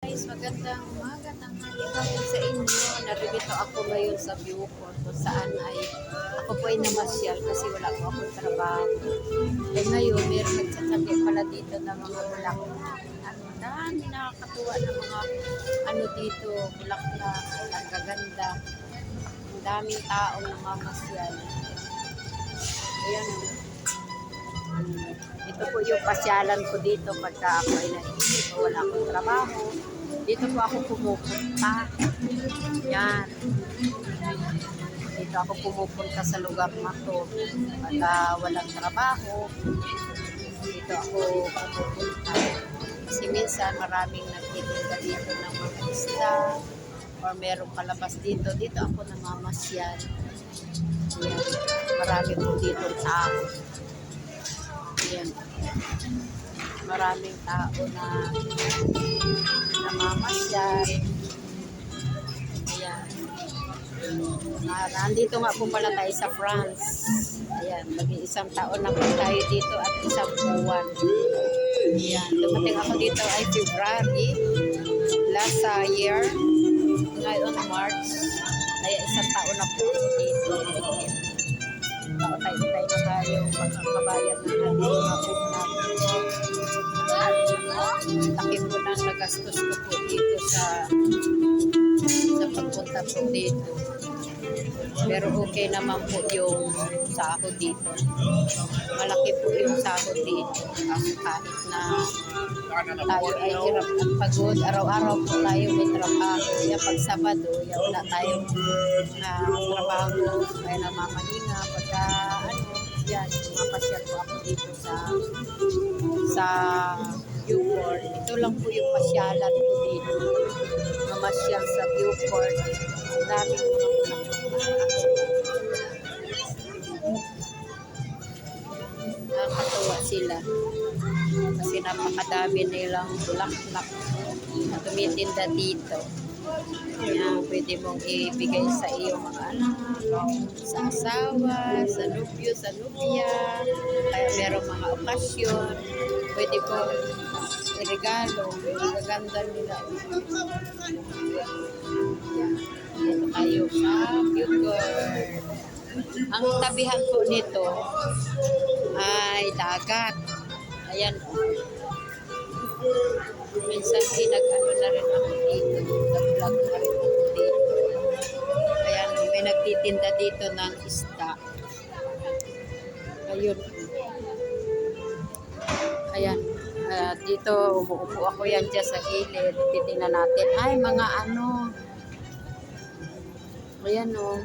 Guys, magandang umaga, tanghali hapon sa inyo. Naririto ako ngayon sa Viewport kung saan ay ako po ay namasyal kasi wala po akong trabaho. Eh ngayon, meron nagsasabi pala dito ng mga bulaklak. Ang dami nakakatuwa ng mga ano dito, bulaklak, ang gaganda. Ang daming taong namamasyal. Ayan. Ito po yung pasyalan ko dito pagka ako ay naiisip o wala akong trabaho. Dito po ako pumupunta. Yan. Dito ako pumupunta sa lugar na to. Pagka walang trabaho, dito ako pumupunta. Kasi minsan maraming nagtitinda dito ng mga isda or merong palabas dito. Dito ako namamasyal. Yan. Marami po dito tao. Yan. Maraming tao na namamasyal. Ayan. Nandito nga po pala tayo sa France. Ayan. Mag-iisang taon na po tayo dito at isang buwan. Ayan. Dumating ako dito ay February last year. Ngayon March. Kaya isang taon na po dito. Tayo-tayo na tayo makakabayan ng ating mga buwan. Laki po nang nagastos ko po dito sa pagpunta po dito. Pero okay naman po yung sahod dito. Malaki po yung sahod dito. Kasi kahit na tayo ay hirap at pagod, araw-araw po tayo may trabaho. Kaya pag Sabado, wala tayong trabaho. Kaya namamahinga. Pagka yan, mapasyal po ako dito sa Viewport. Ito lang po yung pasyalan ko dito. Mamasyal sa Viewport. Ang daming nakakatuwa sila. Kasi napakadami nilang bulaklak na tumitinda dito. Kaya pwede mong ibigay sa iyong mga anak, sa asawa, sa nubyo, sa nubya. Kaya merong mga okasyon. Pwede po i-regalo. Magaganda nila. Yan. Dito tayo sa Viewport. Ang tabihan po nito ay dagat. Ayan. Minsan pinag-ano na rin ako dito. Nag-vlog na rin ako dito. Ayan. May nagtitinda dito ng isda. Ayun. Ayan. Dito umuupo ako yan dyan sa gilid. Titingnan natin. Ay, mga ano. Ayan o.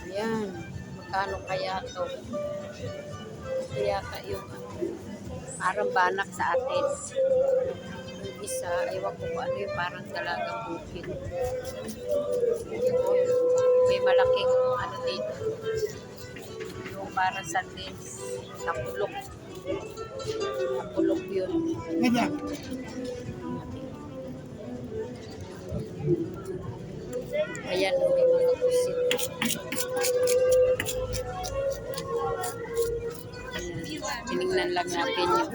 Ayan. Magkano kaya to? Kaya yung parang banak sa atin. Yung isa, ewan ko kung ano yung parang dalagang bukid. May malaking ano dito. Yung parang sardines. Napulok. Napulok yun. Ayan, may mga pusit. Tinignan lang natin yun.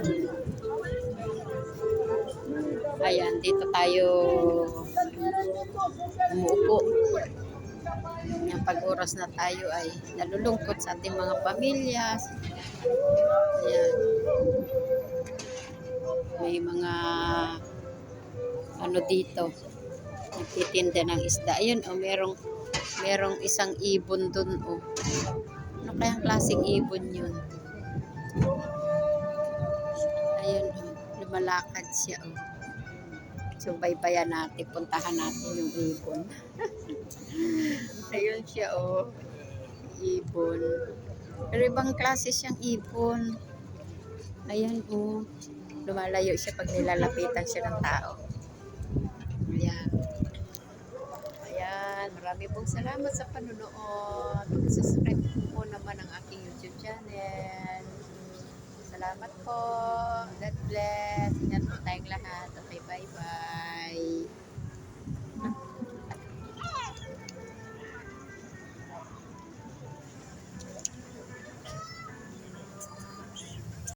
Ayan, dito tayo umuupo. Yung pag-oras na tayo ay nalulungkot sa ating mga pamilya. Ayan. May mga ano dito. Nagtitinda ng isda. Ayun, oh, merong isang ibon dun, oh. Ano kayang klaseng ibon yun? Ayun, oh. Lumalakad siya, oh. So, baybayan natin. Puntahan natin yung ibon. Ayun siya, oh. Ibon. Pero ibang klase siyang ibon. Ayan, oh. Lumalayo siya pag nilalapitan siya ng tao. Ayan. Ayan. Marami pong salamat sa panunood. Subscribe po naman ang aking YouTube channel. Salamat po. God bless. Ingat po tayong lahat. Okay, bye-bye.